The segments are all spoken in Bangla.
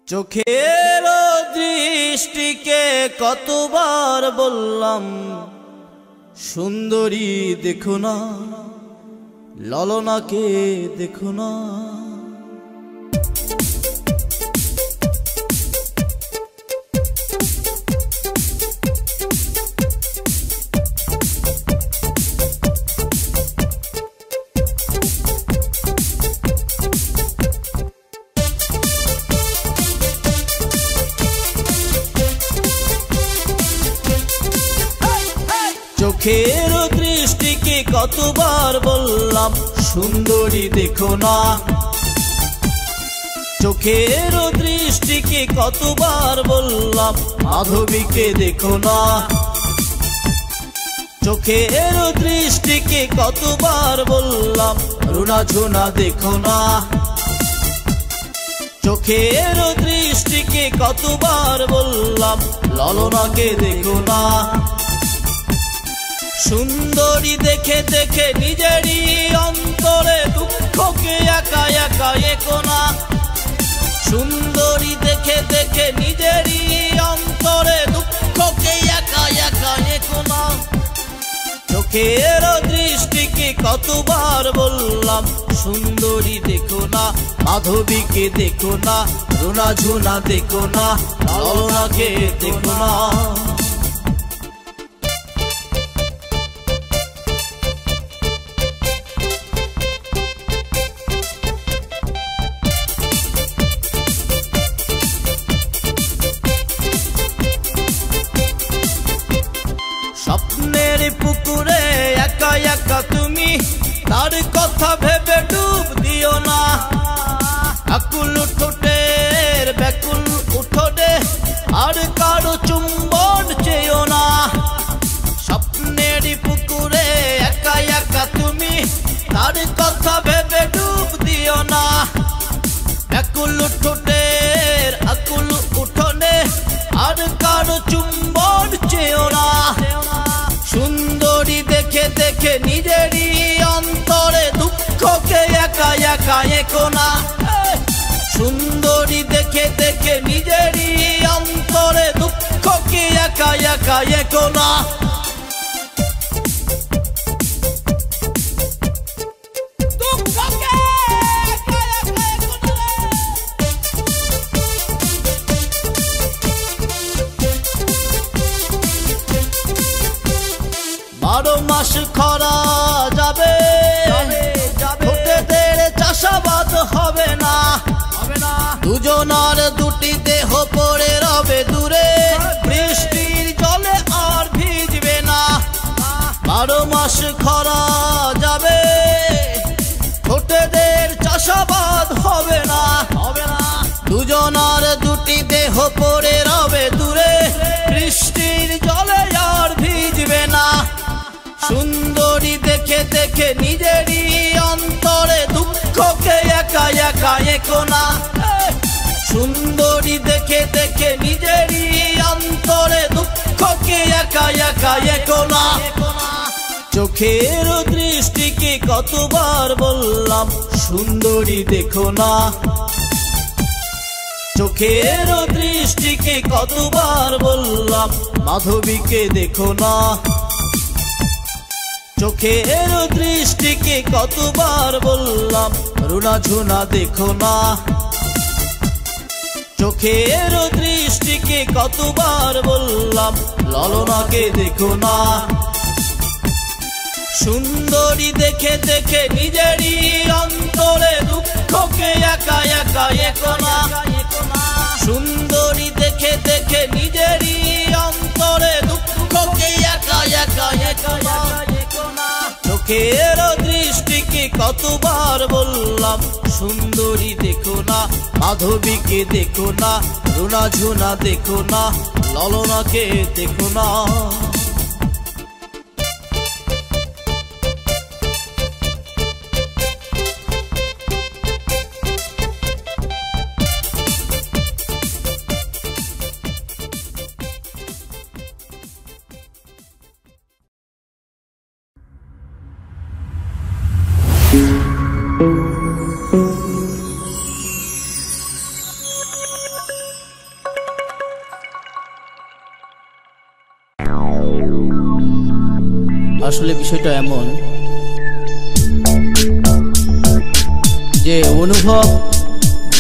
চোখের দৃষ্টিকে কতবার বললাম সুন্দরী দেখো না, ললনাকে দেখো না। চোখের দৃষ্টিকে কতবার বললাম সুন্দরী দেখো না, চোখের দৃষ্টিকে কতবার বললাম মাধবীকে দেখো না, চোখের দৃষ্টিকে কতবার বললাম রুনা ঝুনা দেখো না, চোখের দৃষ্টিকে কতবার বললাম ললনাকে দেখো না। সুন্দরী দেখে দেখে নিজেরই অন্তরে দুঃখকে একা একা একো না, সুন্দরী দেখে দেখে নিজেরই অন্তরে দুঃখকে একা একা একো না। চোখের দৃষ্টিকে কতবার বললাম সুন্দরী দেখো না, মাধবীকে দেখো না, রুনা ঝুনা দেখো না, ললনাকে দেখো না। স্বপ্নের পুকুরে একা একা তুমি, তার কথা ভেবে ডুব দিও না, আকুল ঠোঁটের ব্যাকুল উঠোনে আর কারো চুম্বন চেয়েও না। স্বপ্নের পুকুরে একা একা তুমি, তার কথা ভেবে ডুব দিও না, ব্যাকুল ঠোঁটের আকুল উঠোনে আর কারো চুম্বন চেয়েও না। সুন্দরী দেখে দেখে নিজেরই অন্তরে দুঃখকে একা একা একো না, সুন্দরী দেখে দেখে নিজেরই অন্তরে দুঃখকে একা একা একো না। বারো মাস খরা যাবে, ঠোঁটেদের চাষাবাদ হবে না, দুজনার দুটি দেহ পড়ে রবে দূরে, বৃষ্টির জলে আর ভিজবে না। বারো মাস খরা যাবে, ঠোঁটেদের চাষাবাদ হবে না, দুজনার দুটি দেহ পড়ে রবে দূরে, বৃষ্টির জলে আর ভিজবে না। সুন্দরী দেখে দেখে নিজেরই অন্তরে দুঃখকে একা একা একো না, সুন্দরী দেখে দেখে নিজেরই অন্তরে দুঃখকে একা একা একো না। চোখের দৃষ্টিকে কতবার বললাম সুন্দরী দেখো না, চোখের দৃষ্টিকে কতবার বললাম মাধবীকে দেখো না, চোখের দৃষ্টিকে কতবার বললাম রুনা ঝুনা দেখো না, চোখের দৃষ্টিকে কতবার বললাম ললনাকে দেখো না। সুন্দরী দেখে দেখে নিজেরই অন্তরে দুঃখকে একা একা একো না, সুন্দরী দেখে দেখে নিজেরই অন্তরে দুঃখকে একা একা একো না। চোখের দৃষ্টিকে কতবার বললাম সুন্দরী দেখো না, মাধবীকে দেখো না, রুনা ঝুনা দেখো না, ললনাকে দেখো না। আসলে বিষয়টা এমন যে অনুভব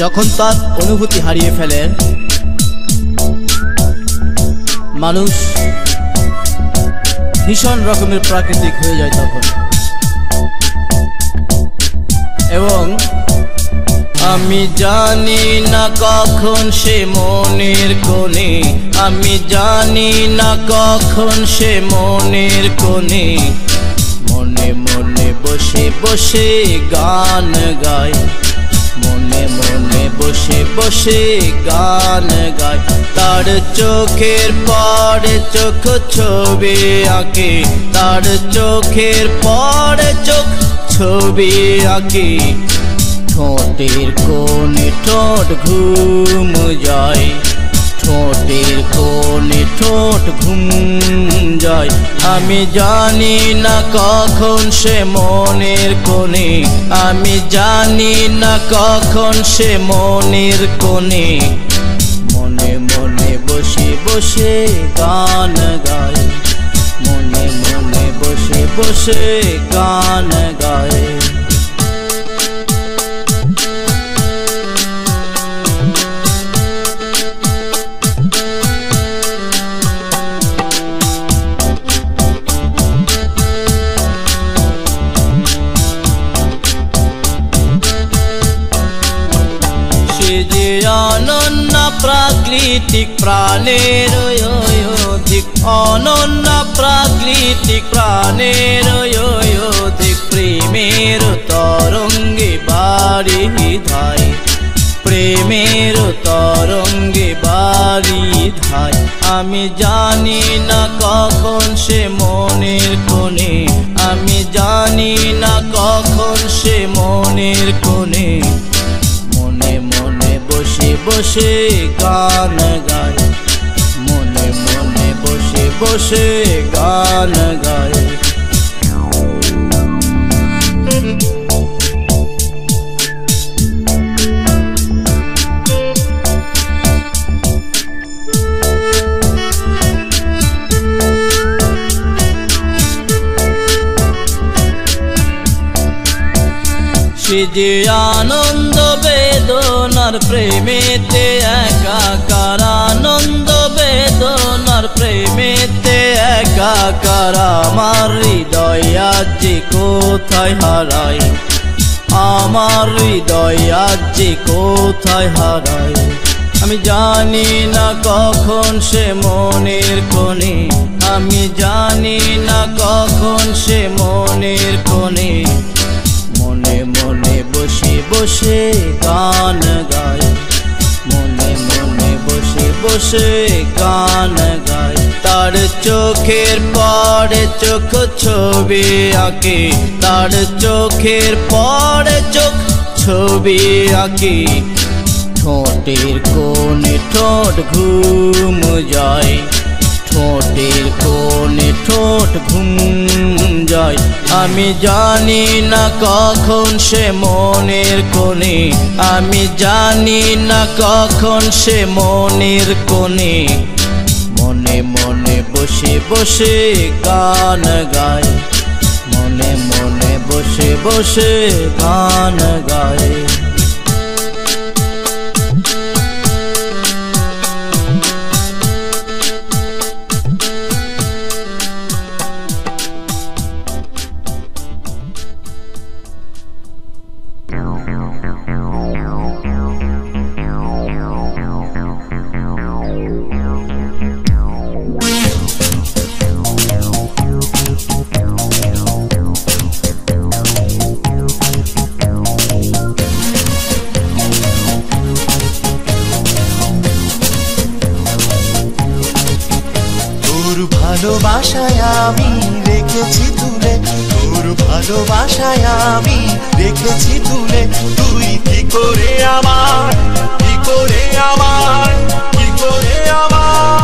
যখন তার অনুভূতি হারিয়ে ফেলে, মানুষ ভীষণ রকমের প্রাকৃতিক হয়ে যায় তখন। এবং আমি জানি না কখন সে মনের কোণে, আমি জানি না কখন সে মনের কোণে মনে মনে বসে বসে গান গায়, মনে মনে বসে বসে গান গায়। তার চোখের পরে চোখ ছবি আঁকে, তার চোখের পরে চোখ ছবি আঁকে। ঠোঁটের কোণে ঠোঁট ঘুম যায়, ঠোঁটের কোণে ঠোঁট ঘুম যায়। আমি জানি না কখন সে মনের কোণে, আমি জানি না কখন সে মনের কোণে মনে মনে বসে বসে গান গায়, মনে মনে বসে বসে গান গায়। যে অনন্য প্রাকৃতিক প্রাণের অধিক, অনন্য প্রাকৃতিক প্রাণের অধিক। প্রেমের তরঙ্গে বাড়ি ধায়, প্রেমের তরঙ্গে বাড়ি ধায়। আমি জানি না কখন সে মনের কোণে, আমি জানি না কখন সে মনের কোণে মনে মনে বসে বসে গান গায়, মনে মনে বসে বসে গান গায়। সে যে আনন্দ বেদনার প্রেমেতে একাকার, আনন্দ বেদনার প্রেমেতে একাকার। আমার হৃদয় আজ যে কোথায় হারায়, আমার হৃদয় আজ যে কোথায় হারায়। আমি জানি না কখন সে মনের কোণে, আমি জানি না কখন সে মনের কোণে মনে মনে বসে বসে গান গায়, মনে মনে বসে বসে গান গায়। তার চোখের পরে চোখ ছবি আঁকে, তার চোখের পরে চোখ ছবি আঁকে। ঠোঁটের কোণে ঠোঁট ঘুম যায়, ঠোঁটের কোণে ঠোঁট ঘুম যায়। আমি জানি না কখন সে মনের কোণে, আমি জানি না কখন সে মনের কোণে মনে মনে বসে বসে গান গায়, মনে মনে বসে বসে গান গায়। ভালোবাসায় আমি রেখেছি তুলে, তোর ভালোবাসায় আমি রেখেছি তুলে। তুই কি করে আমার, কি করে আমার, কি করে আমার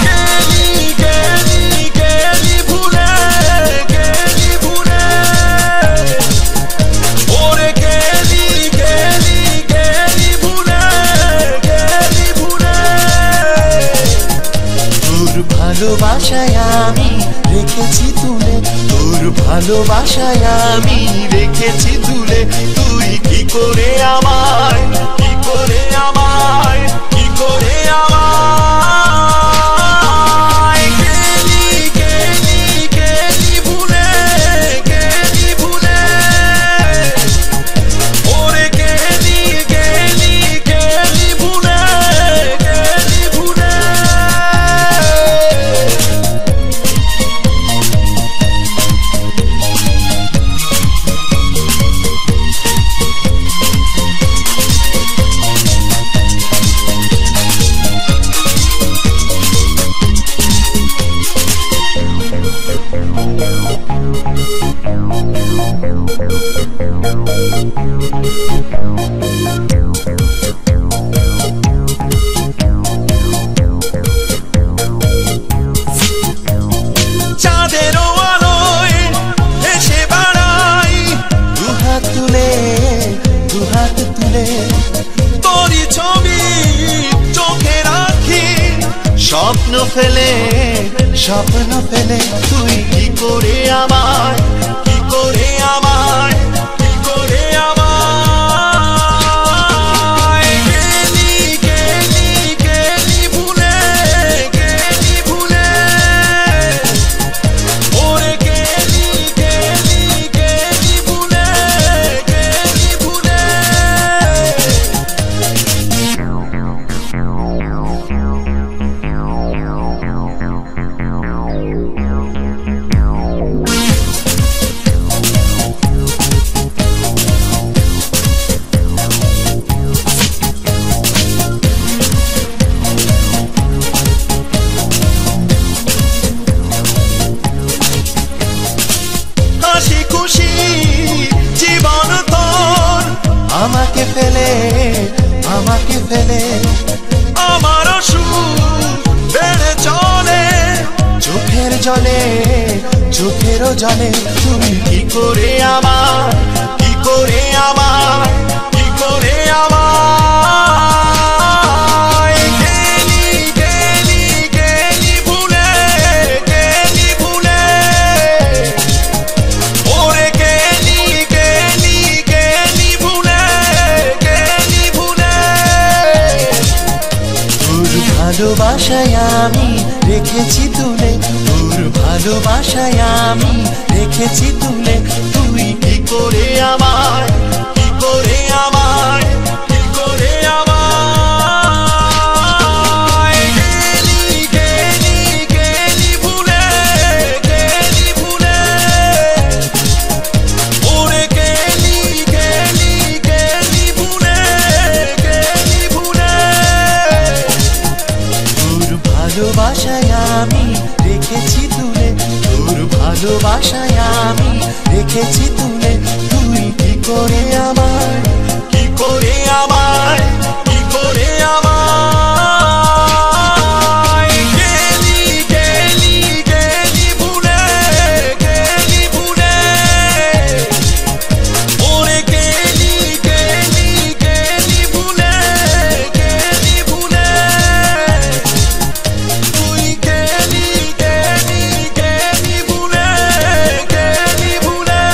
গেলি গেলি গেলি ভুলে, গেলি ভুলে ওরে গেলি গেলি গেলি ভুলে, গেলি ভুলে। তোর ভালোবাসায় আমি রেখেছি তুলে, তোর ভালোবাসায় আমি রেখেছি তুলে। তুই কি করে আমায়, কি করে আমায়, কি করে আমায় গেলি গেলি গেলি ভুলে, গেলি ভুলে, ওরে গেলি গেলি গেলি ভুলে, গেলি ভুলে। চাঁদেরও আলোয় ভেসে বেড়াই দুহাত তুলে, দুহাত তুলে, তোরই ছবি চোখে রাখি স্বপ্ন ফেলে, স্বপ্ন ফেলে। তুই কি করে আমায়, কি করে আমায়, কি করে আমায় গেলি গেলি গেলি ভুলে, গেলি ভুলে, ওরে গেলি গেলি গেলি ভুলে, গেলি ভুলে। হাসি খুশি জীবন তোর আমাকে ফেলে, আমাকে ফেলে, আমার সুখ বেড়ে চলে চোখের জলে, চোখেরও জলে। তুই কি করে আমার, কি করে আমার, কি করে আমায় গেলি গেলি গেলি ভুলে, গেলি ভুলে, ওরে গেলি গেলি গেলি ভুলে, গেলি ভুলে। তোর ভালোবাসায় আমি রেখেছি তুলে, তোর ভালোবাসায় আমি রেখেছি তুলে। তুই কি করে আমায়, কি করে আমায়, কি করে আমায় গেলি গেলি গেলি ভুলে, গেলি ভুলে, ওরে গেলি গেলি গেলি ভুলে, গেলি ভুলে। তোর ভালোবাসায় আমি রেখেছি তুলে, তোর ভালোবাসায় আমি রেখেছি তুলে। তুই কি করে আমায়, কি করে আমায়, কি করে আমায় গেলি গেলি গেলি ভুলে, গেলি ভুলে, ওরে গেলি গেলি গেলি ভুলে, গেলি ভুলে। তুই গেলি গেলি গেলি ভুলে, গেলি ভুলে,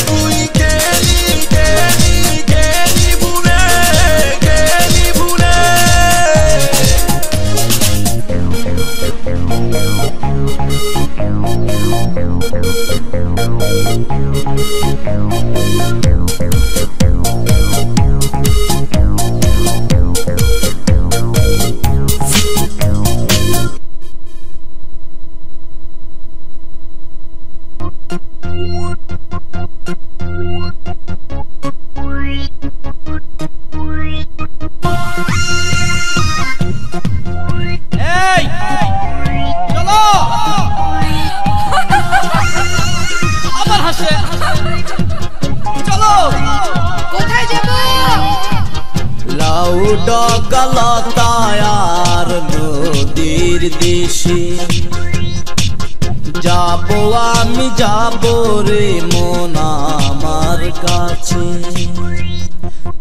তুই গেলি গেলি গেলি ভুলে, গেলি ভুলে। এই চলো আবার হাসে, চলো কোথায় যাব? লাউ ডগালতায় আর নদীর দেশে যাবো আমি, যাবো রে মন আমার কাছে।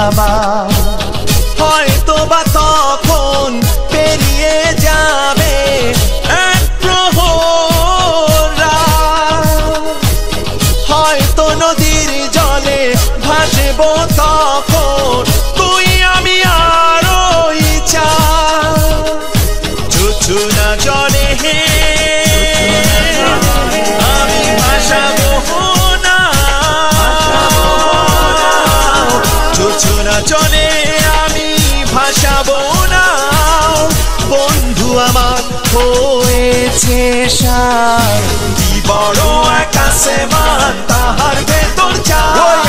আবার হয়তো বা তখন পেরিয়ে যাবে এক প্রহর হয়তো নদীর জলে ভাসবো তখন তুই আমি আর ওই চুচুনা জলে হে আমি ভাসাবো না চুচুনা জলে আমি ভাসাবো না বন্ধু আমার হয়েছে সার কি বড় আকাশে মান তাহার ভেতর চাঁদ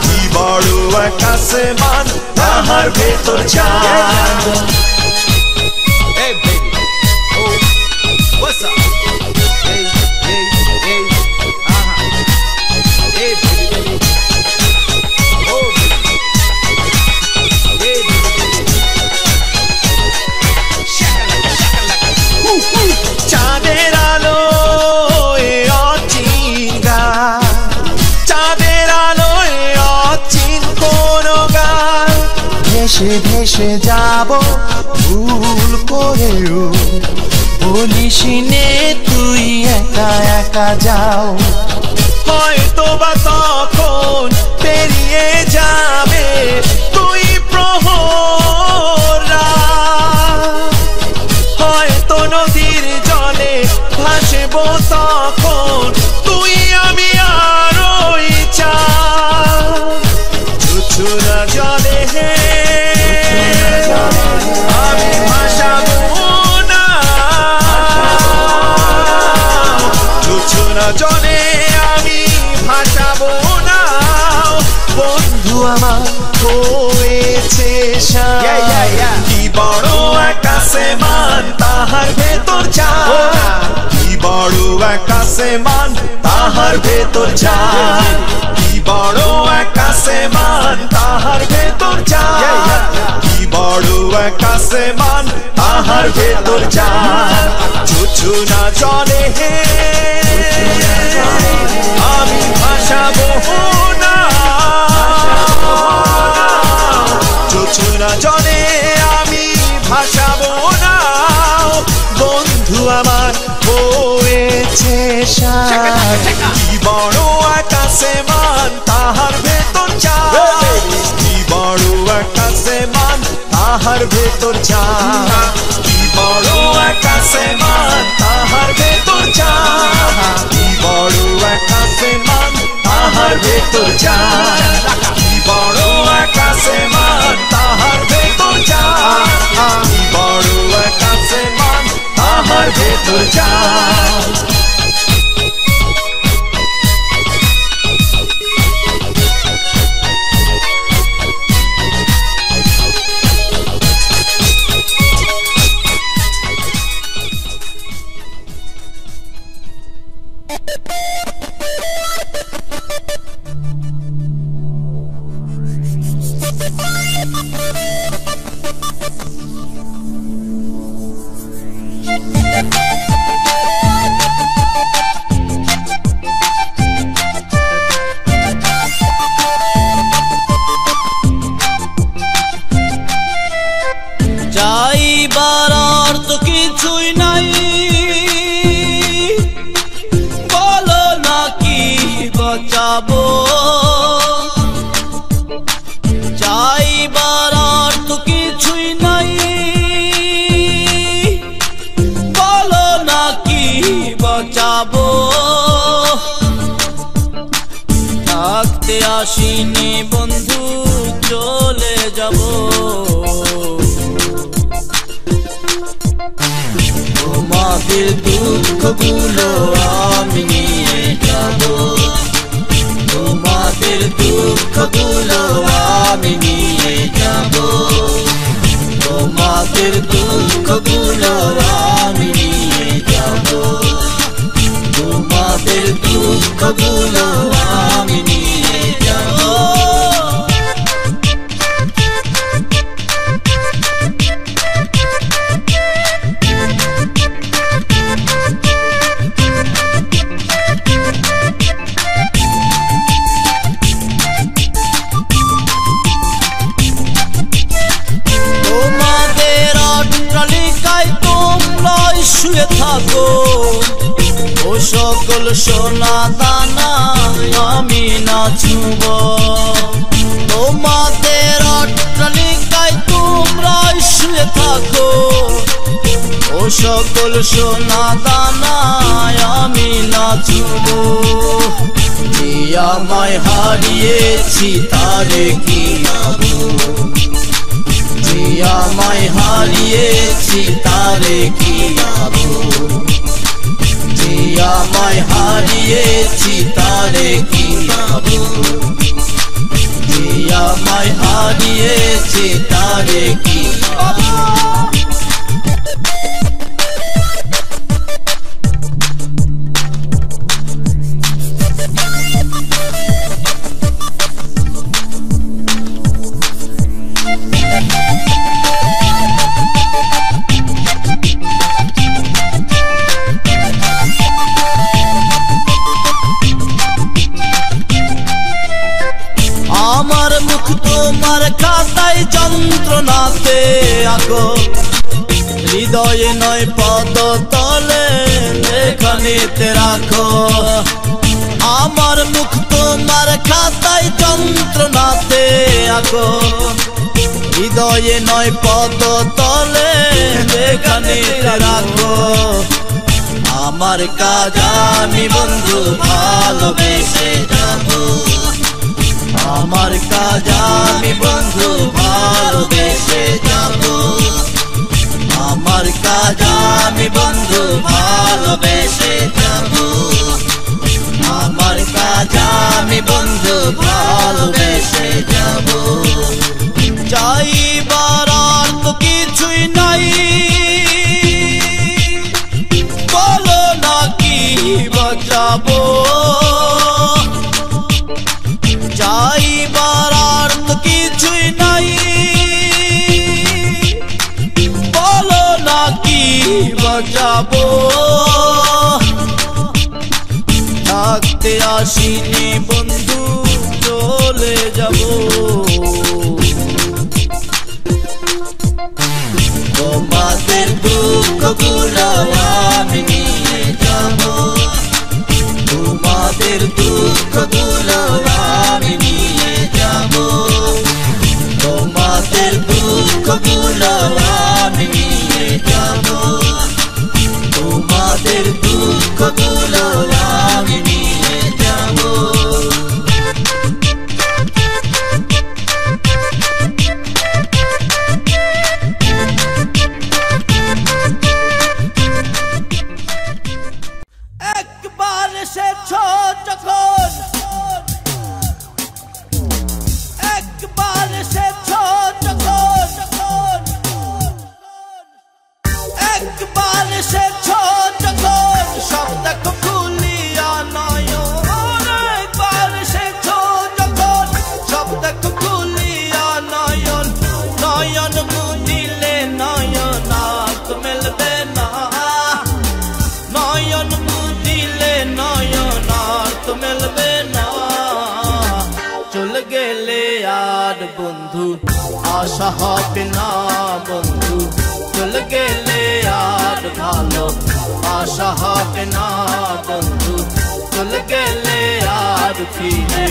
কি বড় আকাশে মান তাহার ভেতর চাঁদ Hey baby, oh, what's up? Hey, hey, hey, hey baby, baby, oh baby, hey baby, shakalaka, shakalaka, চাঁদের আলো অচিন গান চাঁদের আলো অচিন কোন গান ভেসে ভেসে যাব ভুল করেও বলিস নে তুই একা একা যাও হয়তো বা তখন পেরিয়ে যাবে তুই প্রহর হয়তো নদীর জলে ভাসবো তখন তুই আমি আর ওই চুচুনা জলে হে আমি ভাসাবো না চুচুনা জলে আমি ভাসাবো না বন্ধু আমার হয়েছে কি বড় আকাশে মান তাহার ভেতর চাঁদ কি বড় আকাশে মান তাহার ভেতর চাঁদ কি বড় আকাশে মান তাহার ভেতর চাঁদ কি বড় আকাশে মান তাহার ভেতর চাঁদ চুচুনা জলে হে আমি ভাসাবো না চুচুনা জলে আমি ভাসাবো না বন্ধু আমার হয়েছে সার কি বড় আকাশে মান তাহার ভেতর চাঁদ কি বড় আকাশে মান তাহার ভেতর চাঁদ কি বড় আকাশে মান তাহার ভেতর চাঁদ কি বড় আকাশে মান তাহার ভেতর চাঁদ কি বড় আকাশে মান তাহার ভেতর চাঁদ কি বড় আকাশে মান তাহার ভেতর চাঁদ চাইবার অর্থ কিছুই নাই বলো না কি বাঁচাবো চাইবার অর্থ কিছুই নাই বলো না কি বাঁচাবো থাকতে আসিনি বন্ধু চলে যাবো তোমাদের দুঃখগুলো আমি নিয়ে যাব তোমাদের দুঃখগুলো আমি নিয়ে যাব তোমাদের দুঃখগুলো আমি নিয়ে যাব তোমাদের দুঃখগুলো আমি নিয়ে যাব সোনা দানা আমি নাচব। তোমাদের অট্টালিকায় তোমরা শুয়ে থাকো, ও সকল সোনা দানা আমি নাচব। যে আমায় হারিয়েছি তারে কি নাবো, যে আমায় হারিয়েছি তারে কি নাবো, যে আমায় হারিয়েছি তারে কি নাবো, যে আমায় হারিয়েছি তারে কি নাবো। আমার মুখ তোমার খাতায় যন্ত্রণাতে আঁকো, হৃদয়ে নয় পদ তলে এখানেতে রাখো। আমার মুখ তোমার খাতায় যন্ত্রণাতে আঁকো, হৃদয়ে নয় পদ তলে এখানেতে রাখো। আমার কাজ আমি বন্ধু ভালোবেসে যাবো, আমার কাজ আমি বন্ধু ভালোবেসে যাব, আমার কাজ আমি বন্ধু ভালোবেসে যাব, আমার কাজ আমি বন্ধু ভালোবেসে যাব। যাইবার আর তো কিছুই নাই, বলো না কি বাঁচাবো, যাইবার আর তো কিছুই নাই, বলো না কি বাঁচাবো। থাকতে আসিনি বন্ধু চলে যাব, তোমাদের দুঃখগুলো আমি নিয়ে যাব, তোমাদের দুঃখগুলো আমি নিয়ে যাব, তোমাদের দুঃখগুলো আমি নিয়ে যাব, তোমাদের দুঃখগুলো আমি নিয়ে যাব। একবার এসেছ যখন, একবার এসেছ যখন, একবার এসেছ যখন সব দেখো খুলিয়া নয়ন, একবার এসেছ যখন সব দেখো খুলিয়া নয়ন, নয়ন মুদিলে নয়ন আর মেলবে না, নয়ন মুদিলে নয়ন আর তো মেলবে না। চলে গেলে আর বন্ধু আশা হবে না বন্ধু, চলে গেলে আর ভালো আশা হবে না বন্ধু, চলে গেলে আর ফিরে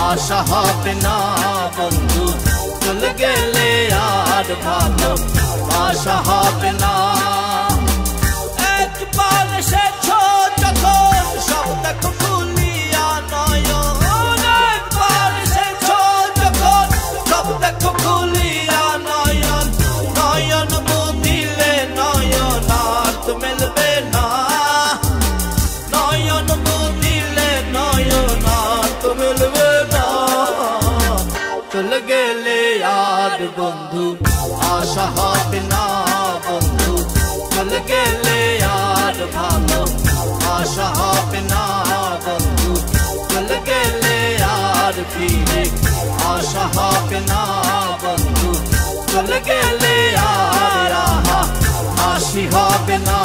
আশা হবে না বন্ধু, চলে গেলে আর ভালো আশা হবে না। একবার এসেছ যখন সব দেখো খুলিয়া নয়ন, একবার এসেছ যখন সব দেখো খুলিয়া নয়ন, নয়ন মুদিলে নয়ন আর তো মেলবে না, নয়ন মুদিলে নয়ন আর তো মেলবে না। চলে গেলে আর বন্ধু আশা হবে না বন্ধু, চলে গেলে আর ভালো আশা হবে না বন্ধু, চলে গেলে আর ফিরে আশা হবে না বন্ধু, চলে গেলে আর হাসি হবে না।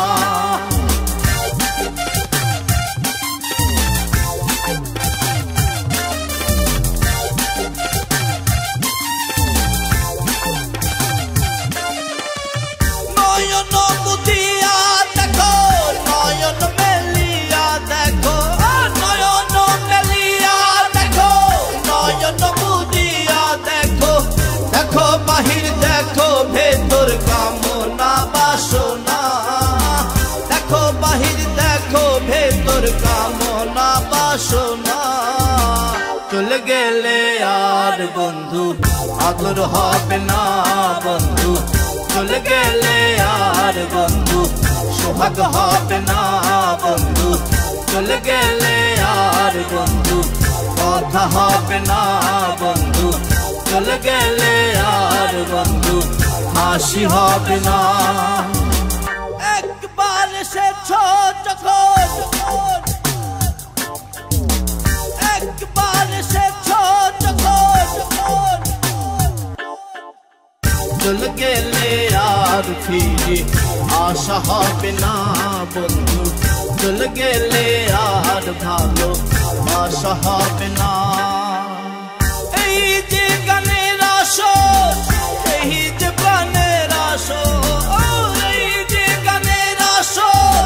নয়ন মুদিয়া দেখো, নয়ন মেলিয়া দেখো, আসো না, চলে গেলে আর বন্ধু আদর হবে না বন্ধু, চলে গেলে আর বন্ধু সোহাগ হবে না বন্ধু, চলে গেলে আর বন্ধু কথা হবে না বন্ধু, চলে গেলে আর বন্ধু হাসি হবে না। একবার এসেছ যখন, একবার এসেছ যখন, চলে গেলে আর ফিরে আশা হবে না বন্ধু, চলে গেলে আর ভালো আশা হবে না। এই যে গানের আসর, এই যে প্রাণের আসর, এই যে গানের আসর,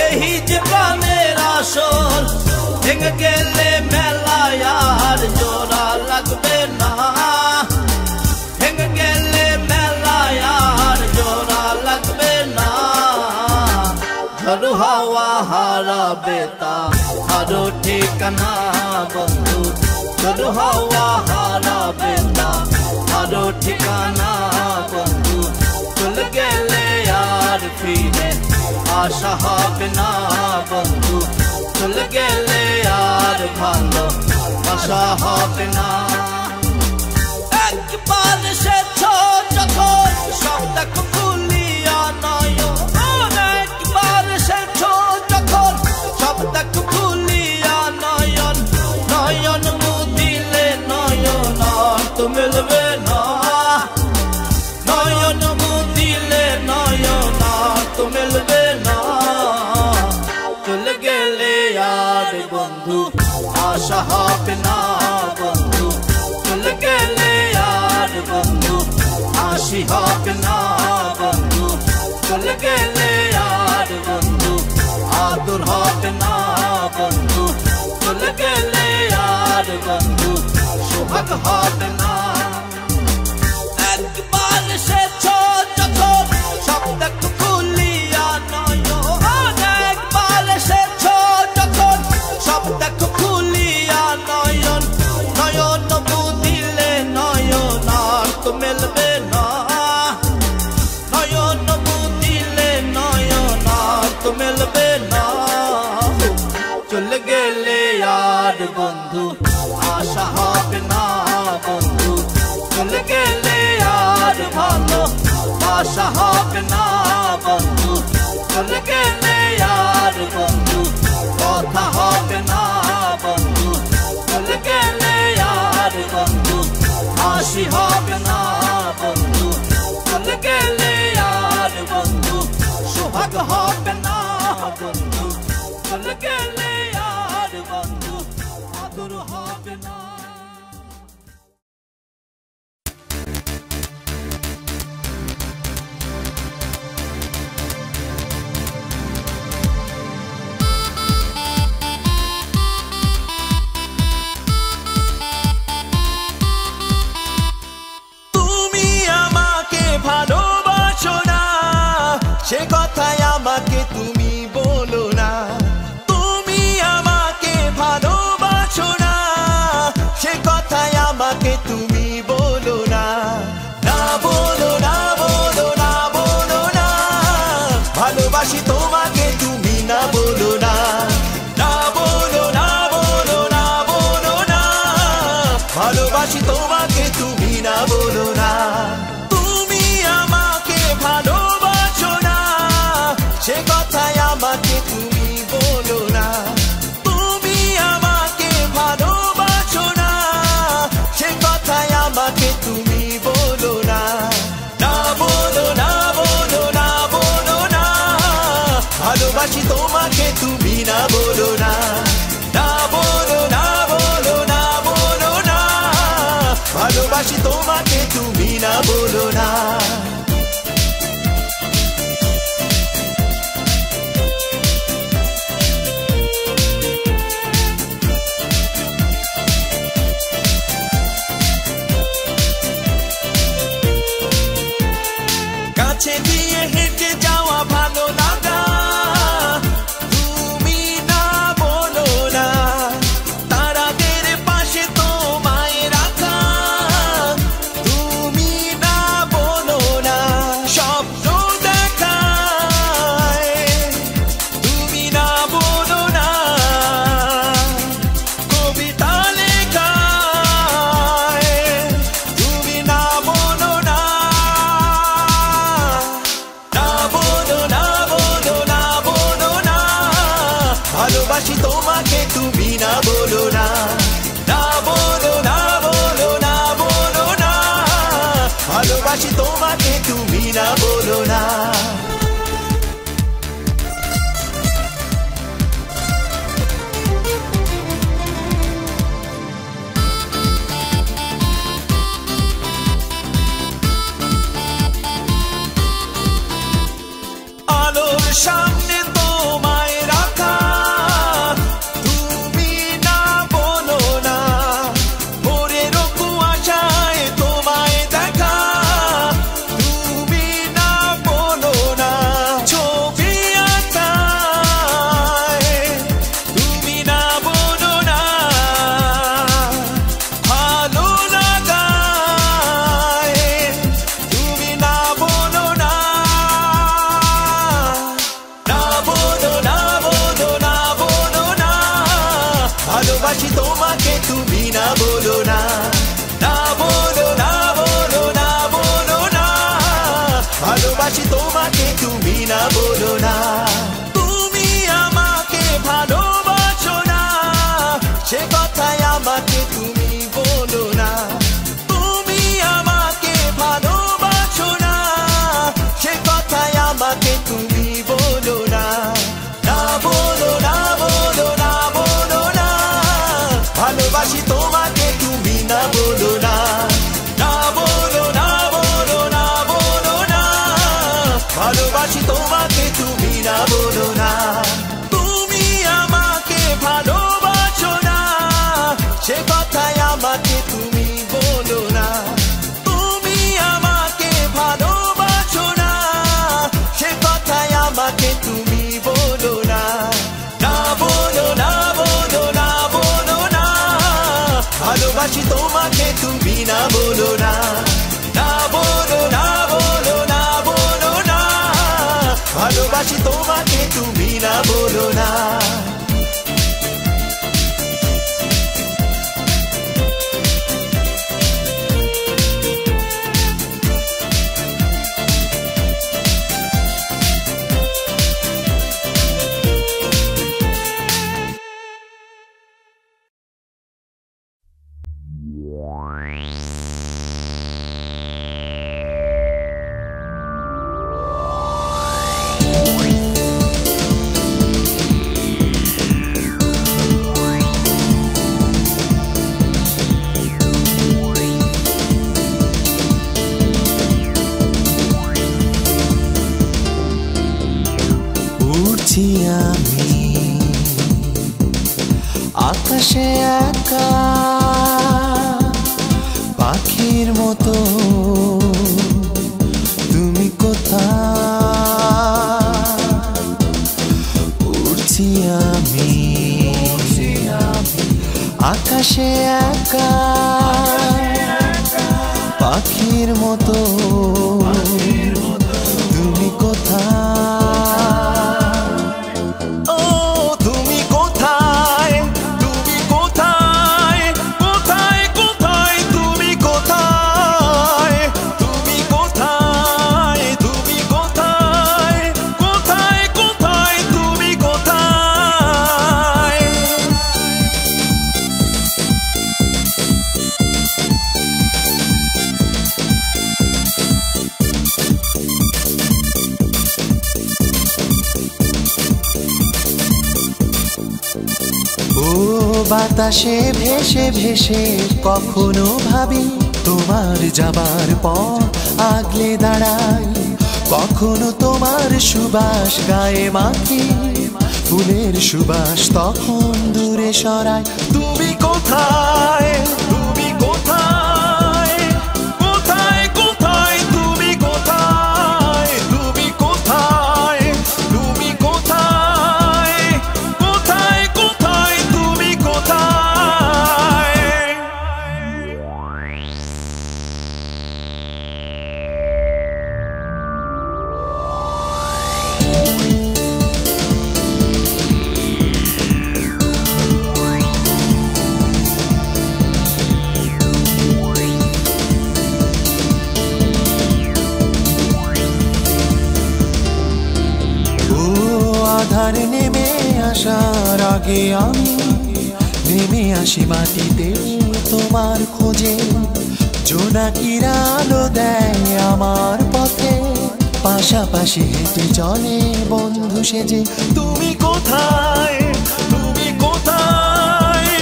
এই যে প্রাণের আসর, ভেঙে গেলে মেলায় আর জোড়া লাগবে না, ভেঙে গেলে মেলায় আর জোড়া লাগবে না। ঝড় হাওয়া হারাবে তাহারও ঠিকানা বন্ধু, ঝড় হাওয়া হারাবে তাহারও ঠিকানা বন্ধু, চলে গেলে আর ফিরে আশা হবে না বন্ধু, চলে গেলে আর ভালো আশা হবে না। একবার এসেছ যখন সব দেখো খুলিয়া নয়ন, একবার এসেছ যখন সব দেখো খুলিয়া নয়ন, নয়ন মুদিলে নয়ন আর তো মিলবে না, নয়ন মুদিলে নয়ন আর তো মিলবে না। চলে গেলে আর বন্ধু আশা হবে না বন্ধু, চলে গেলে আর বন্ধু হাসি হবে না বন্ধু, চলে গেলে আর বন্ধু আদর হবে না বন্ধু, চলে গেলে আর বন্ধু সোহাগ হবে না। একবার এসেছ যখন সব দেখো খুলিয়া নয়ন, একবার এসেছ যখন সব দেখো খুলিয়া নয়ন, নয়ন বুঝিলে নয়ন আর তো মিলবে না, নয়ন বুঝিলে নয়ন আর তো মিলবে না। চলে গেলে আর বন্ধু আশা হবে না বন্ধু, চলে গেলে আর ভালো আশা হবে না বন্ধু, চলে গেলে আর বন্ধু কথা হবে না বন্ধু, চলে গেলে আর বন্ধু হাসি হবে না বন্ধু, চলে গেলে আর বন্ধু সোহাগ হবে না বন্ধু, চলে গেলে আর বন্ধু আদর হবে না। সে কথায় আমাকে তুমি বলো না, তুমি আমাকে ভালোবাসো না, সে কথায় আমাকে তুমি বলো না, না বলো না বলো না বলো না, ভালোবাসি তোমাকে তুমি না বলো না, না বলো না বলো না বলো না, ভালোবাসি তোমাকে তুমি না বলো না। তুমি আমাকে ভালোবাসো না, সে কথায় আমাকে তুমি বলো না, তুমি আমাকে ভালোবাসো না, সে কথায় আমাকে তুমি বলো না, না বলো না বলো না বলো না, ভালোবাসি তোমাকে তুমি না বলো না, না বলো না বলো না বলো না, ভালোবাসি তোমাকে তুমি না বলো না। কাছে দিয়ে হেঁটে যাওয়া ভালো লাগা, তুমি না বলো না, বলো না, না বলো না, বলো না, বলো না, ভালোবাসি তোমাকে তুমি না বলো না। আলোর সামনে তোমায় রাখা, তুমি না বলো না, ভোরের কুয়াশায় তোমায় দেখা, তুমি না বলো না, ছবি আঁকায় তুমি না বলো না, ভালো লাগায় তুমি না বলো না, ভালোবাসি তোমাকে তুমি না বলো না, না বলো না, বলো না, বলো না, ভালোবাসি তোমাকে তুমি না বলো না। তুমি আমাকে ভালোবাসো না, সে কথাই আমাকে তুমি বলো না, তুমি আমাকে ভালোবাসো না, সে কথাই আমাকে তুমি বলো না, না বলো না, বলো না, বলো না, ভালোবাসি তোমাকে তুমি না বলো না, না বলো না, বলো না, বলো না, ভালোবাসি তোমাকে তুমি না বলো না। তুমি আমাকে ভালোবাসো না, সে কথাই আমাকে তুমি বলো না, তুমি আমাকে ভালোবাসো না, সে কথাই আমাকে তুমি বলো না, না বলো না, বলো না, বলো না, ভালোবাসি তোমাকে তুমি না বলো না, না বলো না, বলো না, বলো না, ভালোবাসি তোমাকে তুমি না বলো না। আমি আকাশে একা পাখির মতো, তুমি কোথায়? উড়ছি আমি আকাশে একা পাখির মতো, তুমি কোথায়? বাতাসে ভেসে ভেসে কখনো ভাবি তোমার যাবার পর আগলে দাঁড়াই, কখনো তোমার সুবাস গায়ে মাখি, ফুলের সুবাস তখন দূরে সরাই। তুমি কোথায়? তুমি কোথায়? কোথায় কোথায় তুমি কোথায়? তুমি কোথায়? তুমি কোথায়? কোথায় কোথায় তুমি কোথায়? আধার নেমে আসার আগে আমি নেমে আসি মাটিতে তোমার খোঁজে, জোনাকির আলো দেয় আমার পথে, পাশাপাশি হেঁটে চলে বন্ধু সেজে। তুমি কোথায়, তুমি কোথায়,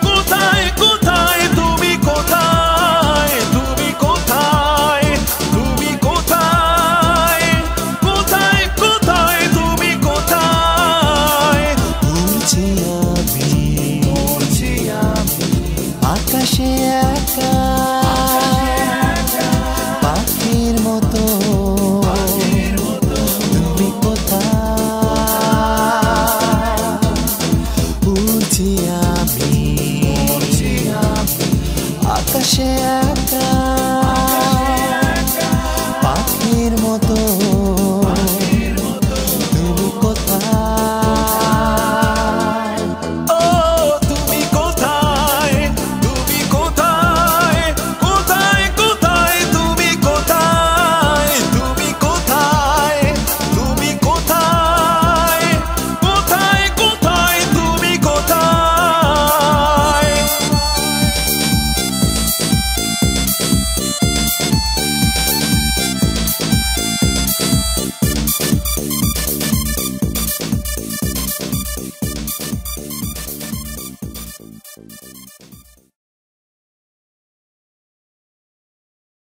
কোথায় কোথায় তুমি কোথায়, তুমি কোথায়, তুমি কোথায়, কোথায় কোথায় তুমি কোথায়। উড়ছি আমি, উড়ছি আমি আকাশে একা পাখির মতো, তুমি কোথায়। উড়ছি আমি, আকাশে একা পাখির মতো।